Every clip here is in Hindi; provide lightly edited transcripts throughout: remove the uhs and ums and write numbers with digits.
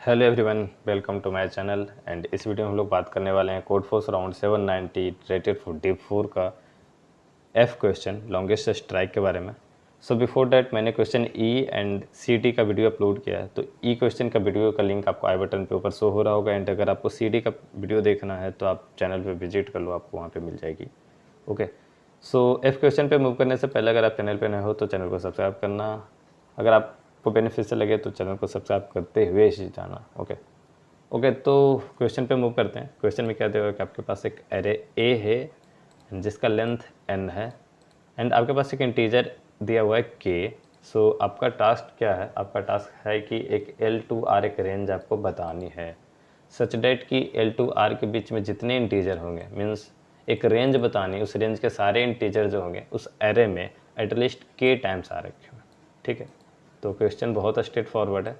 Hello everyone, welcome to my channel. And इस वीडियो में हम लोग बात करने वाले हैं code force round 790 rated for div 4 का एफ क्वेश्चन लॉन्गेस्ट स्ट्राइक के बारे में। सो बिफोर डैट मैंने question E and C D का वीडियो अपलोड किया है, तो ई क्वेश्चन का वीडियो का लिंक आपको आई बटन पे ऊपर शो हो रहा होगा। एंड अगर आपको सी डी का वीडियो देखना है तो आप चैनल पे विजिट कर लो, आपको वहाँ पे मिल जाएगी। ओके, सो एफ क्वेश्चन पे मूव करने से पहले अगर आप चैनल पे नए हो तो चैनल को सब्सक्राइब करना। अगर आपको बेनिफिशियल लगे तो चैनल को सब्सक्राइब करते हुए ही जाना। ओके, तो क्वेश्चन पे मूव करते हैं। क्वेश्चन में क्या दिया हुआ है कि आपके पास एक एरे ए है जिसका लेंथ n है एंड आपके पास एक इंटीजर दिया हुआ है k। सो आपका टास्क क्या है? आपका टास्क है कि एक L to R एक रेंज आपको बतानी है सच डेट कि L to R के बीच में जितने इंटीजर होंगे, मीन्स एक रेंज बतानी, उस रेंज के सारे इंटीजर जो होंगे उस एरे में एटलीस्ट k टाइम्स आ रखे हों। ठीक है, तो क्वेश्चन बहुत स्ट्रेट फॉरवर्ड है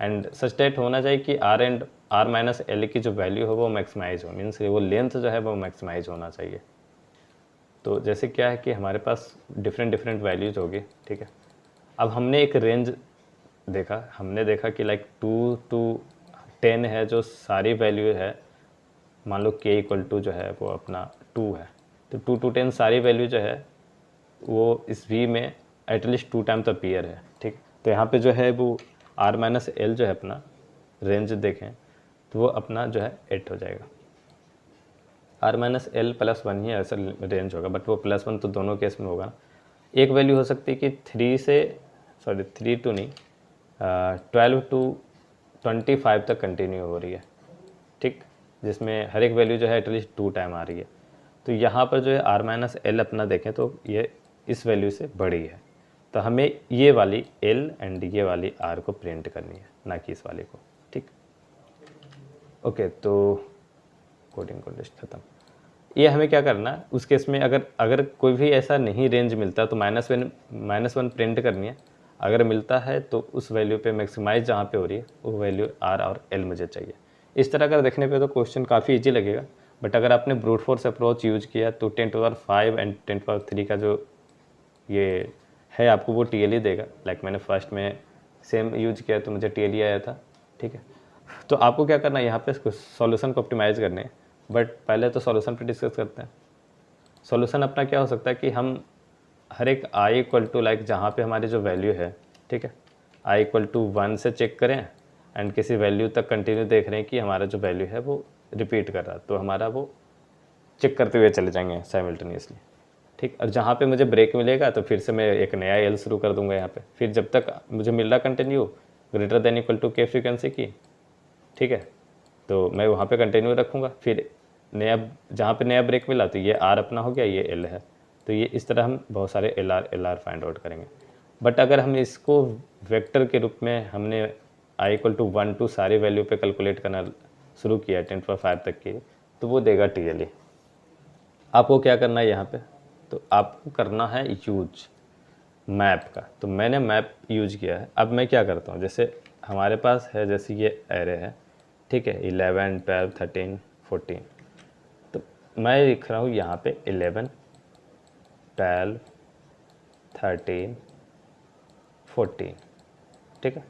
एंड सच डेट होना चाहिए कि R and R minus L की जो वैल्यू हो वो मैक्सिमाइज हो, मीन्स वो लेंथ जो है वो मैक्सिमाइज होना चाहिए। तो जैसे क्या है कि हमारे पास डिफरेंट डिफरेंट वैल्यूज होगी। ठीक है, अब हमने एक रेंज देखा, हमने देखा कि लाइक 2 to 10 है जो सारी वैल्यू है। मान लो k इक्वल टू जो है वो अपना 2 है, तो 2 to 10 सारी वैल्यू जो है वो इस v में एटलीस्ट 2 टाइम तो अपीयर है। ठीक, तो यहाँ पे जो है वो r माइनस एल जो है अपना रेंज देखें तो वो अपना जो है 8 हो जाएगा। r माइनस एल प्लस 1 ही ऐसा रेंज होगा, बट वो प्लस 1 तो दोनों केस में होगा। एक वैल्यू हो सकती है कि 3 टू नहीं 12 to 25 तक कंटिन्यू हो रही है। ठीक, जिसमें हर एक वैल्यू जो है एटलीस्ट 2 टाइम आ रही है। तो यहाँ पर जो है r माइनस एल अपना देखें तो ये इस वैल्यू से बड़ी है, तो हमें ये वाली l एंड ये वाली r को प्रिंट करनी है, ना कि इस वाले को। ठीक, ओके, तो कोडिंग को लिस्ट खत्म। ये हमें क्या करना है उस केस में, अगर अगर कोई भी ऐसा नहीं रेंज मिलता तो माइनस वन प्रिंट करनी है। अगर मिलता है तो उस वैल्यू पे मैक्सिमाइज जहाँ पे हो रही है वो वैल्यू r और l मुझे चाहिए। इस तरह अगर देखने पे तो क्वेश्चन काफ़ी इजी लगेगा, बट अगर आपने ब्रूट फोर्स अप्रोच यूज किया तो 10⁵ एंड 10⁵ का जो ये है आपको वो TLE देगा। लाइक मैंने फर्स्ट में सेम यूज किया तो मुझे TLE आया था। ठीक है, तो आपको क्या करना है यहाँ पे सॉल्यूशन को ऑप्टिमाइज़ करने हैं, बट पहले तो सॉल्यूशन पे डिस्कस करते हैं। सॉल्यूशन अपना क्या हो सकता है कि हम हर एक i इक्वल टू लाइक जहाँ पे हमारी जो वैल्यू है, ठीक है, i इक्वल टू 1 से चेक करें एंड किसी वैल्यू तक कंटिन्यू देख रहे हैं कि हमारा जो वैल्यू है वो रिपीट कर रहा है, तो हमारा वो चेक करते हुए चले जाएंगे साइमल्टेनियसली। ठीक, और जहाँ पे मुझे ब्रेक मिलेगा तो फिर से मैं एक नया एल शुरू कर दूंगा यहाँ पे। फिर जब तक मुझे मिल रहा continue greater than equal to K frequency की, ठीक है, तो मैं वहाँ पे कंटिन्यू रखूँगा। फिर नया जहाँ पे नया ब्रेक मिला तो ये आर अपना हो गया, ये एल है, तो ये इस तरह हम बहुत सारे एल आर फाइंड आउट करेंगे। बट अगर हम इसको वेक्टर के रूप में हमने आई इक्वल टू 1 टू सारी वैल्यू पे कैलकुलेट करना शुरू किया 10⁵ तक की, तो वो देगा TLE। आपको क्या करना है यहाँ पे, तो आपको करना है यूज मैप का। तो मैंने मैप यूज किया है। अब मैं क्या करता हूँ, जैसे हमारे पास है, जैसे ये एरे है, ठीक है, 11 12 13 14, तो मैं लिख रहा हूँ यहाँ पे 11 12 13 14। ठीक है,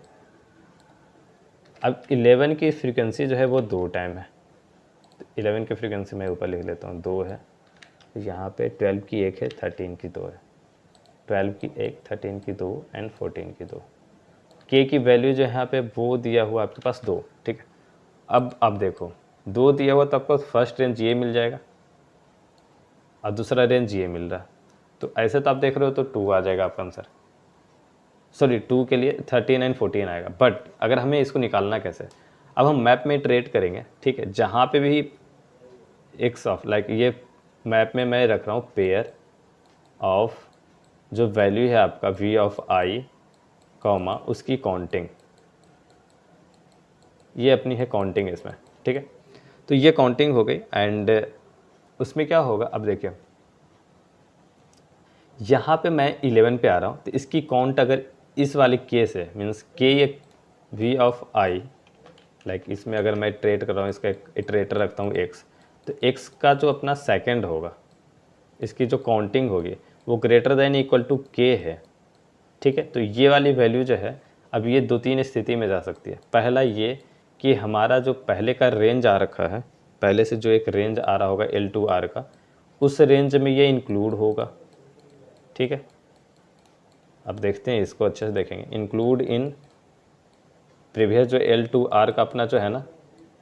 अब 11 की फ्रीक्वेंसी जो है वो 2 टाइम है, तो 11 की फ्रीक्वेंसी मैं ऊपर लिख लेता हूँ 2 है। यहाँ पे 12 की 1 है, 13 की 2 है, 12 की 1, 13 की 2 एंड 14 की 2। के की वैल्यू जो है यहाँ पे वो दिया हुआ आपके पास 2। ठीक है, अब आप देखो 2 दिया हुआ तो आपको फर्स्ट रेंज ये मिल जाएगा और दूसरा रेंज ये मिल रहा है, तो ऐसे तो आप देख रहे हो तो 2 आ जाएगा आपका आंसर। सॉरी, 2 के लिए 13 एंड 14 आएगा। बट अगर हमें इसको निकालना कैसे, अब हम मैप में इटरेट करेंगे। ठीक है, जहाँ पे भी एक्स ऑफ लाइक ये मैप में मैं रख रहा हूँ पेयर ऑफ जो वैल्यू है आपका v ऑफ i कॉमा उसकी काउंटिंग, ये अपनी है काउंटिंग इसमें। ठीक है, तो ये काउंटिंग हो गई एंड उसमें क्या होगा, अब देखिए यहाँ पे मैं 11 पे आ रहा हूँ, तो इसकी काउंट अगर इस वाली के से, मीन्स के ये v ऑफ i, लाइक इसमें अगर मैं इटरेट कर रहा हूँ, इसका एक इटरेटर रखता हूँ x, तो x का जो अपना सेकंड होगा, इसकी जो काउंटिंग होगी वो greater than equal to K है। ठीक है, तो ये वाली वैल्यू जो है अब ये 2-3 स्थिति में जा सकती है। पहला ये कि हमारा जो पहले का रेंज आ रखा है, पहले से जो एक रेंज आ रहा होगा L टू R का, उस रेंज में ये इंक्लूड होगा। ठीक है, अब देखते हैं इसको अच्छे से देखेंगे। इंक्लूड इन प्रीवियस जो L टू R का अपना जो है ना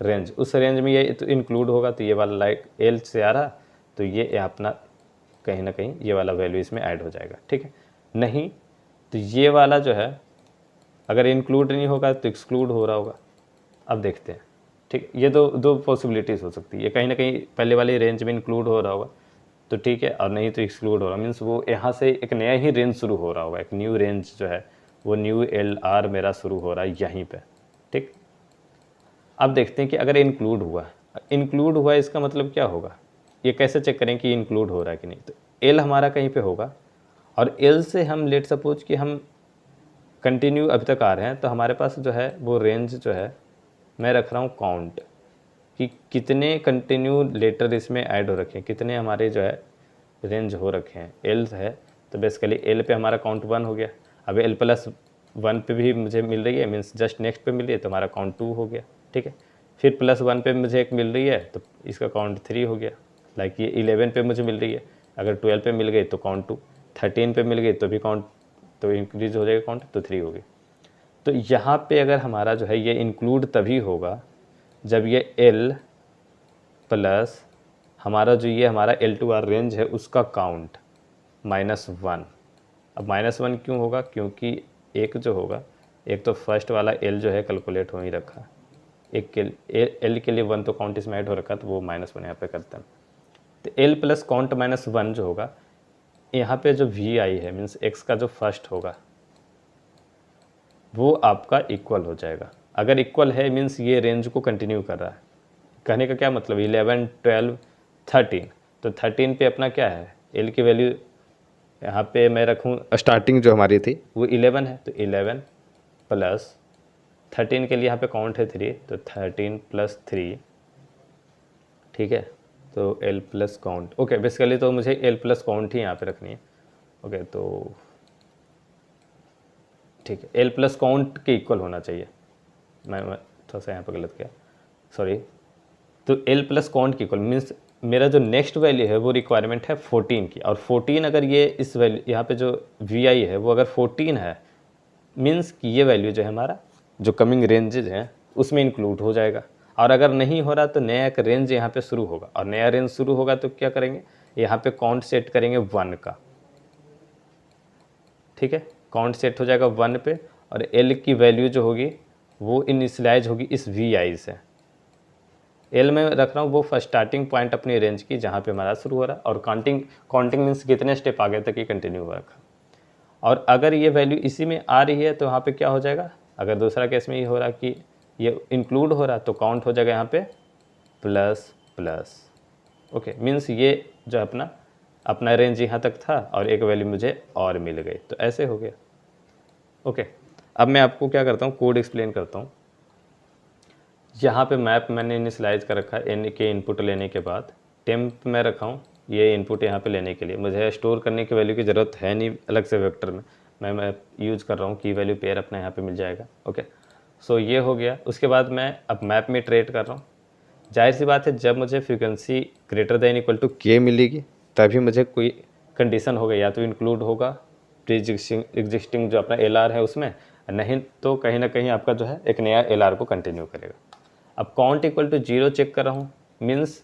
रेंज, उस रेंज में ये तो इंक्लूड होगा। तो ये वाला लाइक L से आ रहा तो ये अपना कहीं ना कहीं ये वाला वैल्यू इसमें ऐड हो जाएगा। ठीक है, नहीं तो ये वाला जो है अगर इंक्लूड नहीं होगा तो एक्सक्लूड हो रहा होगा। अब देखते हैं। ठीक, ये दो पॉसिबिलिटीज़ हो सकती है। ये कहीं ना कहीं पहले वाली रेंज में इंक्लूड हो रहा होगा तो ठीक है, और नहीं तो एक्सक्लूड हो रहा, मीन्स वो यहाँ से एक नया ही रेंज शुरू हो रहा होगा, एक न्यू रेंज जो है वो न्यू LR मेरा शुरू हो रहा है यहीं पे। ठीक, अब देखते हैं कि अगर इंक्लूड हुआ इसका मतलब क्या होगा, ये कैसे चेक करें कि इंक्लूड हो रहा है कि नहीं। तो L हमारा कहीं पे होगा और L से हम लेट सपोज कि हम कंटिन्यू अभी तक आ रहे हैं, तो हमारे पास जो है वो रेंज जो है मैं रख रहा हूँ काउंट, कि कितने कंटिन्यू लेटर इसमें ऐड हो रखे हैं, कितने हमारे जो है रेंज हो रखे हैं। L है तो बेसिकली L पे हमारा काउंट 1 हो गया। अब L+1 पे भी मुझे मिल रही है, मीन्स जस्ट नेक्स्ट पे मिल रही है तो हमारा काउंट 2 हो गया। ठीक है, फिर +1 पे मुझे एक मिल रही है तो इसका काउंट 3 हो गया। लाइक ये 11 पे मुझे मिल रही है, अगर 12 पे मिल गई तो काउंट 2, 13 पे मिल गई तो भी काउंट, तो इंक्रीज हो जाएगा काउंट, तो 3 हो गई। तो यहाँ पे अगर हमारा जो है ये इंक्लूड तभी होगा जब ये L प्लस हमारा जो ये हमारा L टू R रेंज है उसका काउंट -1। अब -1 क्यों होगा, क्योंकि एक जो होगा, एक तो फर्स्ट वाला L जो है कैलकुलेट हो ही रखा, एक के L के लिए 1 तो काउंट इसमें ऐड हो रखा, तो वो -1 यहाँ पे करते हैं। तो L प्लस काउंट -1 जो होगा, यहाँ पे जो VI है मीन्स x का जो फर्स्ट होगा वो आपका इक्वल हो जाएगा। अगर इक्वल है मीन्स ये रेंज को कंटिन्यू कर रहा है। कहने का क्या मतलब, 11, 12, 13, तो 13 पे अपना क्या है, L की वैल्यू यहाँ पे मैं रखूँ, स्टार्टिंग जो हमारी थी वो 11 है, तो 11 प्लस 13 के लिए यहाँ पे काउंट है 3, तो 13 + 3। ठीक है, तो L plus count, okay basically तो मुझे L प्लस काउंट ही यहाँ पे रखनी है। ओके, तो ठीक है, L प्लस काउंट के इक्वल होना चाहिए। मैं थोड़ा सा यहाँ पे गलत किया, सॉरी। तो L प्लस काउंट की इक्वल मीन्स मेरा जो नेक्स्ट वैल्यू है वो रिक्वायरमेंट है 14 की, और 14 अगर ये इस वैल्यू यहाँ पे जो VI है वो अगर 14 है मीन्स कि ये वैल्यू जो है हमारा जो कमिंग रेंजेज हैं उसमें इंक्लूड हो जाएगा। और अगर नहीं हो रहा तो नया एक रेंज यहाँ पे शुरू होगा, और नया रेंज शुरू होगा तो क्या करेंगे, यहाँ पे काउंट सेट करेंगे 1 का। ठीक है, काउंट सेट हो जाएगा 1 पे, और L की वैल्यू जो होगी वो इनिशियलाइज होगी इस VI से। L में रख रहा हूँ वो फर्स्ट स्टार्टिंग पॉइंट अपनी रेंज की जहाँ पे हमारा शुरू हो रहा है, और काउंटिंग मीन्स कितने स्टेप आगे तक ये कंटिन्यू हो रखा। और अगर ये वैल्यू इसी में आ रही है तो यहाँ पे क्या हो जाएगा, अगर दूसरा केस में ये हो रहा कि ये इंक्लूड हो रहा तो काउंट हो जाएगा यहाँ पे प्लस प्लस। ओके, मीन्स ये जो अपना रेंज यहाँ तक था और एक वैल्यू मुझे और मिल गई, तो ऐसे हो गया। ओके, अब मैं आपको क्या करता हूँ, कोड एक्सप्लेन करता हूँ। यहाँ पे मैप मैंने इनिशियलाइज कर रखा है, एन के इनपुट लेने के बाद टेम्प में रखा हूँ ये इनपुट यहाँ पे लेने के लिए। मुझे स्टोर करने की वैल्यू की ज़रूरत है नहीं अलग से वेक्टर में, मैं यूज़ कर रहा हूँ की वैल्यू पेयर अपना यहाँ पे मिल जाएगा। ओके, सो ये हो गया। उसके बाद मैं अब मैप में ट्रेड कर रहा हूँ। जाहिर सी बात है जब मुझे फ्रीक्वेंसी >k मिलेगी तभी मुझे कोई कंडीशन होगा, या तो इंक्लूड होगा प्री एग्जिस्टिंग जो अपना LR है उसमें, नहीं तो कहीं ना कहीं आपका जो है एक नया LR को कंटिन्यू करेगा। अब काउंट =0 चेक कर रहा हूँ, मीन्स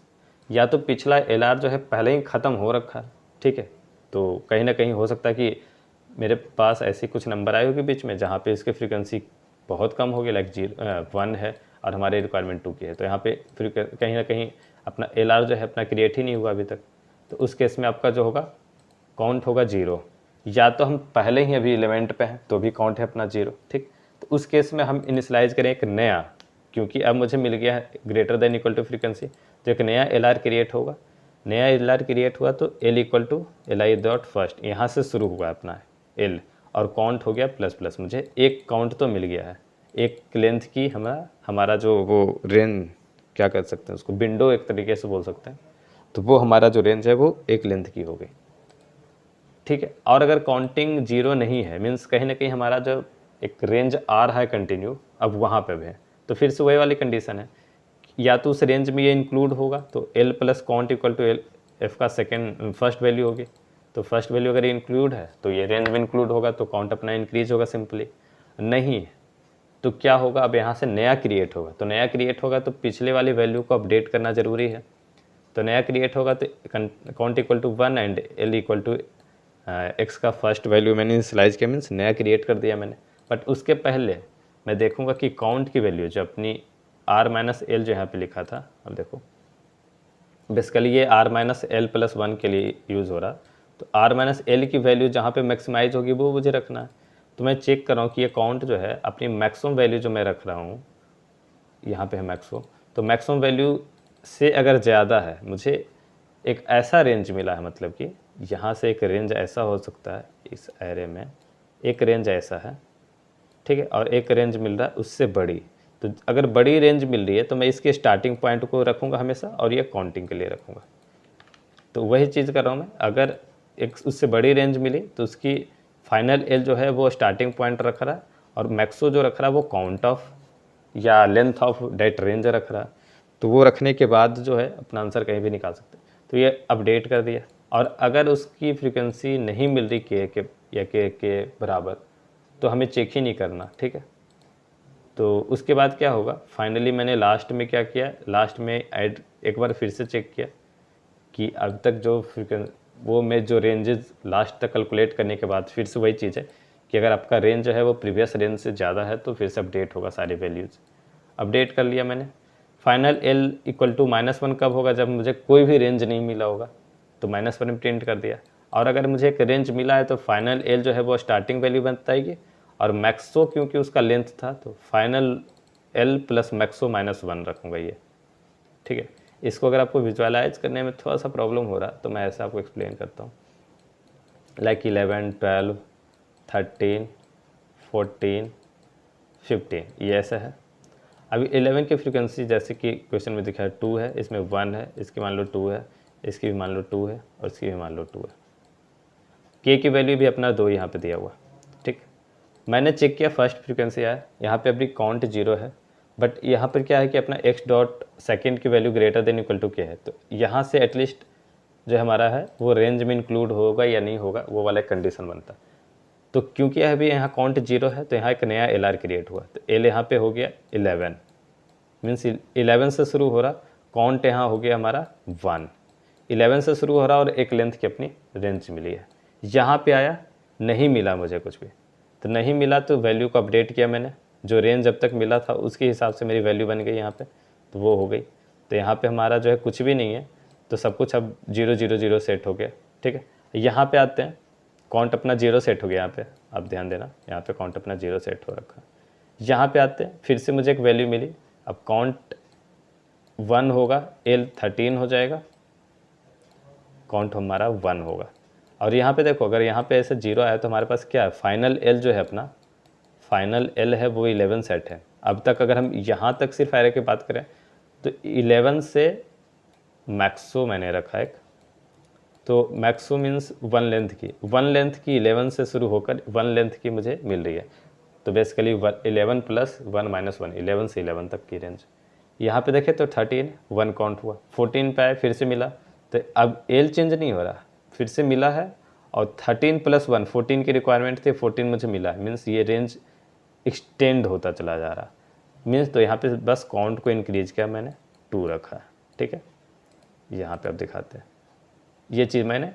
या तो पिछला LR जो है पहले ही ख़त्म हो रखा है। ठीक है, तो कहीं ना कहीं हो सकता है कि मेरे पास ऐसी कुछ नंबर आए होगी बीच में जहाँ पे इसकी फ्रीक्वेंसी बहुत कम होगी, लाइक 1 है और हमारी रिक्वायरमेंट 2 की है, तो यहाँ पे फिर कहीं ना कहीं अपना LR जो है अपना क्रिएट ही नहीं हुआ अभी तक। तो उस केस में आपका जो होगा काउंट होगा 0, या तो हम पहले ही अभी इलेवेंट पे हैं तो भी काउंट है अपना 0। ठीक, तो उस केस में हम इनिशियलाइज करें एक नया, क्योंकि अब मुझे मिल गया है > फ्रीक्वेंसी, तो एक नया LR क्रिएट होगा। नया LR क्रिएट हुआ तो L = li.first, यहाँ से शुरू हुआ अपना L, और काउंट हो गया प्लस प्लस। मुझे एक काउंट तो मिल गया है, एक लेंथ की हमारा जो वो रेंज क्या कर सकते हैं उसको, विंडो एक तरीके से बोल सकते हैं, तो वो हमारा जो रेंज है वो एक लेंथ की हो गई। ठीक है, और अगर काउंटिंग 0 नहीं है मीन्स कहीं ना कहीं हमारा जो एक रेंज आ रहा है कंटिन्यू अब वहाँ पे भी है, तो फिर से वही वाली कंडीशन है, या तो उस रेंज में ये इंक्लूड होगा तो L plus count equal to L F का फर्स्ट वैल्यू होगी। तो फर्स्ट वैल्यू अगर इंक्लूड है तो ये रेंज में इंक्लूड होगा, तो काउंट अपना इंक्रीज होगा सिंपली। नहीं तो क्या होगा, अब यहाँ से नया क्रिएट होगा। तो नया क्रिएट होगा तो पिछले वाली वैल्यू को अपडेट करना ज़रूरी है। तो नया क्रिएट होगा तो count equal to 1 and L equal to X का फर्स्ट वैल्यू मैंने इनिशियलाइज किया, मीन्स नया क्रिएट कर दिया मैंने। बट उसके पहले मैं देखूंगा कि काउंट की वैल्यू जो अपनी आर माइनस एल जो यहाँ पे लिखा था, अब देखो बेसिकली ये आर माइनस एल प्लस 1 के लिए यूज़ हो रहा। तो आर माइनस एल की वैल्यू जहाँ पे मैक्सिमाइज होगी वो मुझे रखना है। तो मैं चेक कर रहा हूँ कि ये काउंट जो है अपनी मैक्सिमम वैल्यू जो मैं रख रहा हूँ, यहाँ पे है मैक्सिमम, तो मैक्सिमम वैल्यू से अगर ज़्यादा है, मुझे एक ऐसा रेंज मिला है, मतलब कि यहाँ से एक रेंज ऐसा हो सकता है, इस एरे में एक रेंज ऐसा है, ठीक है, और एक रेंज मिल रहा है उससे बड़ी। तो अगर बड़ी रेंज मिल रही है तो मैं इसके स्टार्टिंग पॉइंट को रखूँगा हमेशा और ये काउंटिंग के लिए रखूँगा। तो वही चीज़ कर रहा हूँ मैं, अगर एक उससे बड़ी रेंज मिली तो उसकी फाइनल एल जो है वो स्टार्टिंग पॉइंट रख रहा है, और मैक्सो जो रख रहा है वो काउंट ऑफ या लेंथ ऑफ डेट रेंज रख रहा है। तो वो रखने के बाद जो है अपना आंसर कहीं भी निकाल सकते। तो ये अपडेट कर दिया, और अगर उसकी फ्रीक्वेंसी नहीं मिल रही के या के बराबर, तो हमें चेक ही नहीं करना, ठीक है। तो उसके बाद क्या होगा, फाइनली मैंने लास्ट में क्या किया, लास्ट में ऐड एक बार फिर से चेक किया कि अब तक जो वो मैं जो रेंजेस लास्ट तक कैलकुलेट करने के बाद फिर से वही चीज़ है कि अगर आपका रेंज जो है वो प्रीवियस रेंज से ज़्यादा है तो फिर से अपडेट होगा सारी वैल्यूज़। अपडेट कर लिया मैंने। फाइनल एल इक्वल टू -1 कब होगा, जब मुझे कोई भी रेंज नहीं मिला होगा, तो -1 प्रिंट कर दिया। और अगर मुझे एक रेंज मिला है तो फाइनल एल जो है वो स्टार्टिंग वैल्यू बताएगी, और मैक्सो क्योंकि उसका लेंथ था तो फाइनल एल प्लस मैक्सो -1 रखूँगा ये, ठीक है। इसको अगर आपको विजुअलाइज करने में थोड़ा सा प्रॉब्लम हो रहा तो मैं ऐसा आपको एक्सप्लेन करता हूँ, लाइक 11, 12, 13, 14, 15 ये ऐसा है। अभी 11 की फ्रीक्वेंसी जैसे कि क्वेश्चन में दिखा है 2 है, इसमें 1 है, इसकी मान लो 2 है, इसकी भी मान लो 2 है, और इसकी भी मान लो 2 है। के की वैल्यू भी अपना 2 यहाँ पे दिया हुआ, ठीक। मैंने चेक किया फर्स्ट फ्रीक्वेंसी आया, यहाँ पे अपनी काउंट 0 है, बट यहाँ पर क्या है कि अपना x डॉट सेकेंड की value greater than equal to K है। तो यहाँ से एटलीस्ट जो हमारा है वो रेंज में इंक्लूड होगा या नहीं होगा, वो वाला कंडीशन बनता। तो क्योंकि अभी यहाँ काउंट 0 है तो यहाँ एक नया एल आर क्रिएट हुआ, तो एल यहाँ पे हो गया 11, मीन्स 11 से शुरू हो रहा, काउंट यहाँ हो गया हमारा 1, 11 से शुरू हो रहा और एक लेंथ की अपनी रेंज मिली है। यहाँ पे आया नहीं मिला मुझे कुछ भी, तो नहीं मिला तो वैल्यू को अपडेट किया मैंने, जो रेंज अब तक मिला था उसके हिसाब से मेरी वैल्यू बन गई यहाँ पे, तो वो हो गई। तो यहाँ पे हमारा जो है कुछ भी नहीं है, तो सब कुछ अब 0 0 0 सेट हो गया, ठीक है। यहाँ पे आते हैं, काउंट अपना 0 सेट हो गया यहाँ पे, आप ध्यान देना यहाँ पे काउंट अपना 0 सेट हो रखा। यहाँ पे आते हैं, फिर से मुझे एक वैल्यू मिली, अब काउंट 1 होगा, एल 13 हो जाएगा, काउंट हमारा 1 होगा। और यहाँ पे देखो अगर यहाँ पे ऐसे 0 आया तो हमारे पास क्या है, फाइनल एल जो है अपना, फाइनल एल है वो 11 सेट है। अब तक अगर हम यहाँ तक सिर्फ एरे की बात करें तो 11 से मैक्सो मैंने रखा एक, तो मैक्सो मीन्स 1 लेंथ की, 1 लेंथ की 11 से शुरू होकर 1 लेंथ की मुझे मिल रही है। तो बेसिकली 11 प्लस 1 माइनस 1, 11 से 11 तक की रेंज। यहाँ पे देखें तो 13, 1 काउंट हुआ, 14 पे आए फिर से मिला, तो अब एल चेंज नहीं हो रहा, फिर से मिला है, और 13 प्लस 1, 14 की रिक्वायरमेंट थी, 14 मुझे मिला है, मीन्स ये रेंज एक्सटेंड होता चला जा रहा मीन्स। तो यहाँ पे बस काउंट को इंक्रीज किया मैंने, 2 रखा है, ठीक है। यहाँ पे अब दिखाते हैं, ये चीज़ मैंने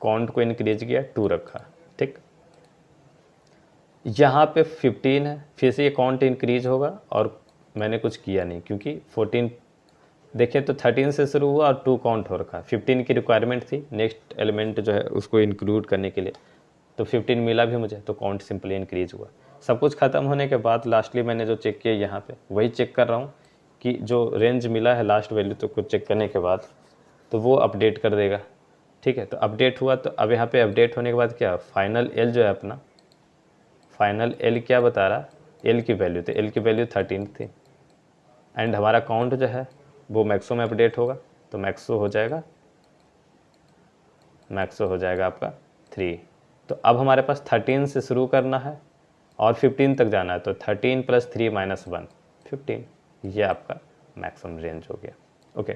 काउंट को इंक्रीज किया, 2 रखा, ठीक। यहाँ पे 15 है, फिर से ये काउंट इंक्रीज होगा, और मैंने कुछ किया नहीं क्योंकि 14 देखें तो 13 से शुरू हुआ और 2 काउंट हो रखा, 15 की रिक्वायरमेंट थी नेक्स्ट एलिमेंट जो है उसको इंक्लूड करने के लिए, तो 15 मिला भी मुझे, तो काउंट सिंपली इंक्रीज हुआ। सब कुछ ख़त्म होने के बाद लास्टली मैंने जो चेक किया यहाँ पे वही चेक कर रहा हूँ कि जो रेंज मिला है लास्ट वैल्यू तो कुछ चेक करने के बाद तो वो अपडेट कर देगा, ठीक है। तो अपडेट हुआ, तो अब यहाँ पे अपडेट होने के बाद क्या, फाइनल एल जो है अपना, फाइनल एल क्या बता रहा, एल की वैल्यू, तो एल की वैल्यू 13 थी, एंड हमारा काउंट जो है वो मैक्सो में अपडेट होगा, तो मैक्सो हो जाएगा, मैक्सो हो जाएगा आपका 3। तो अब हमारे पास 13 से शुरू करना है और 15 तक जाना है, तो 13 प्लस 3 माइनस 1, 15, ये आपका मैक्सिमम रेंज हो गया। ओके,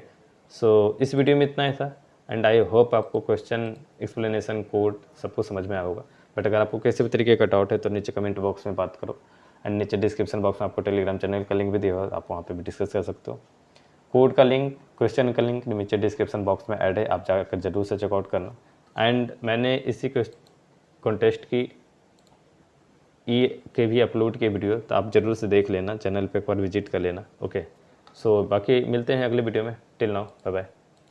सो इस वीडियो में इतना ही था एंड आई होप आपको क्वेश्चन, एक्सप्लेनेशन, कोड सब कुछ समझ में आया होगा। बट अगर आपको किसी भी तरीके का डाउट है तो नीचे कमेंट बॉक्स में बात करो एंड नीचे डिस्क्रिप्शन बॉक्स में आपको टेलीग्राम चैनल का लिंक भी दिया होगा, आप वहाँ पे भी डिस्कस कर सकते हो। कोड का लिंक, क्वेश्चन का लिंक नीचे डिस्क्रिप्शन बॉक्स में ऐड है, आप जाकर जरूर से चेकआउट करना। एंड मैंने इसी कॉन्टेस्ट की ई के भी अपलोड किए वीडियो, तो आप ज़रूर से देख लेना, चैनल पे एक बार विजिट कर लेना। ओके, सो बाकी मिलते हैं अगले वीडियो में। Till now, bye bye.